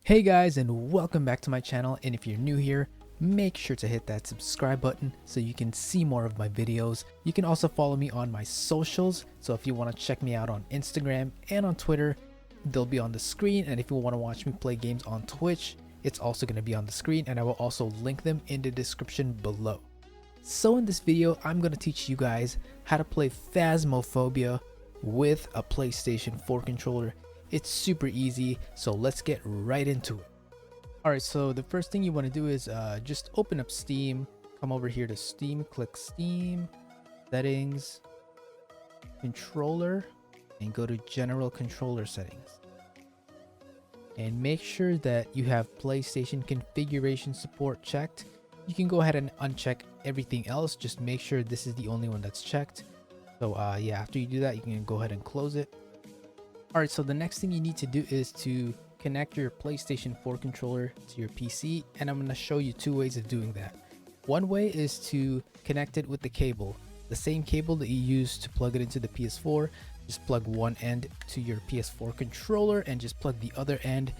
Hey guys, and welcome back to my channel. And if you're new here, make sure to hit that subscribe button so you can see more of my videos. You can also follow me on my socials, so if you want to check me out on Instagram and on Twitter, they'll be on the screen. And if you want to watch me play games on Twitch, it's also going to be on the screen, and I will also link them in the description below. So in this video, I'm going to teach you guys how to play Phasmophobia with a PlayStation 4 controller. It's super easy, so let's get right into it. Alright, so the first thing you want to do is just open up Steam, come over here to Steam, click Steam, Settings, Controller, and go to General Controller Settings. And make sure that you have PlayStation Configuration Support checked. You can go ahead and uncheck everything else, just make sure this is the only one that's checked. So yeah, after you do that, you can go ahead and close it. Alright, so the next thing you need to do is to connect your PlayStation 4 controller to your PC, and I'm going to show you two ways of doing that. One way is to connect it with the cable, the same cable that you use to plug it into the PS4. Just plug one end to your PS4 controller and just plug the other end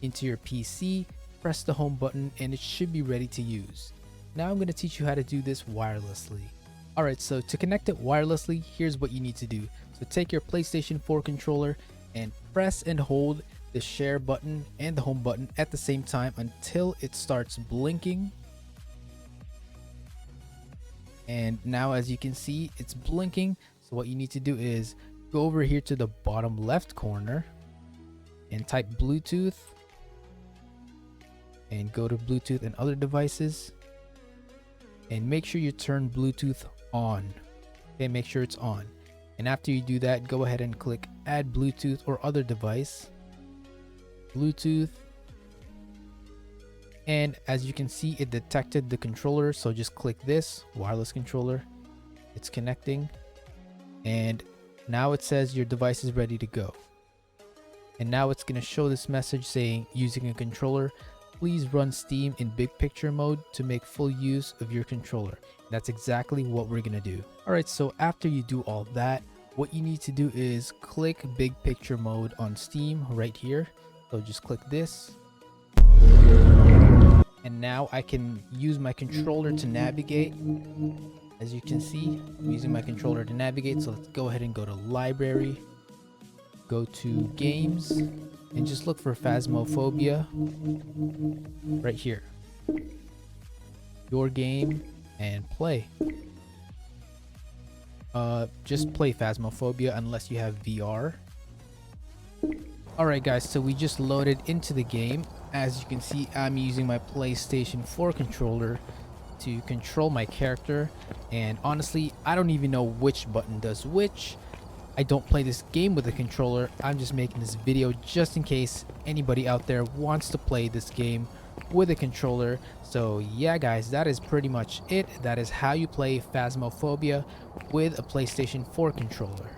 into your PC, press the home button, and it should be ready to use. Now I'm going to teach you how to do this wirelessly. Alright, so to connect it wirelessly, here's what you need to do. So take your PlayStation 4 controller and press and hold the share button and the home button at the same time until it starts blinking. And now, as you can see, it's blinking. So what you need to do is go over here to the bottom left corner and type Bluetooth and go to Bluetooth and other devices, and make sure you turn Bluetooth on. Okay, make sure it's on. And after you do that, go ahead and click add Bluetooth or other device, Bluetooth, and as you can see, it detected the controller, so just click this wireless controller. It's connecting, and now it says your device is ready to go. And now it's going to show this message saying, using a controller, please run Steam in big picture mode to make full use of your controller. That's exactly what we're gonna do. Alright, so after you do all that, what you need to do is click big picture mode on Steam right here. So just click this. And now I can use my controller to navigate. As you can see, I'm using my controller to navigate. So let's go ahead and go to Library, go to Games, and just look for Phasmophobia right here. Your game, and play. Just play Phasmophobia unless you have VR. Alright guys, so we just loaded into the game. As you can see, I'm using my PlayStation 4 controller to control my character, and honestly, I don't even know which button does which. I don't play this game with a controller. I'm just making this video just in case anybody out there wants to play this game with a controller. So yeah guys, that is pretty much it. That is how you play Phasmophobia with a PlayStation 4 controller.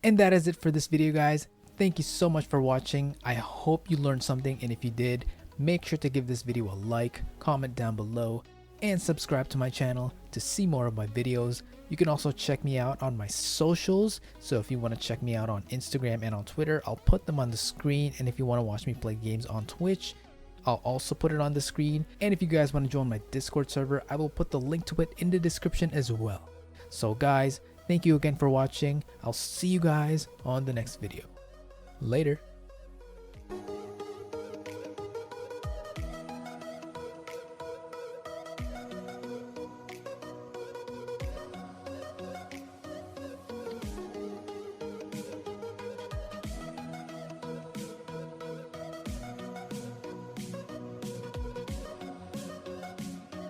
And that is it for this video guys. Thank you so much for watching. I hope you learned something, and if you did, make sure to give this video a like, comment down below, and subscribe to my channel to see more of my videos. You can also check me out on my socials, so if you want to check me out on Instagram and on Twitter, I'll put them on the screen. And if you want to watch me play games on Twitch, I'll also put it on the screen. And if you guys want to join my Discord server, I will put the link to it in the description as well. So guys, thank you again for watching. I'll see you guys on the next video. Later.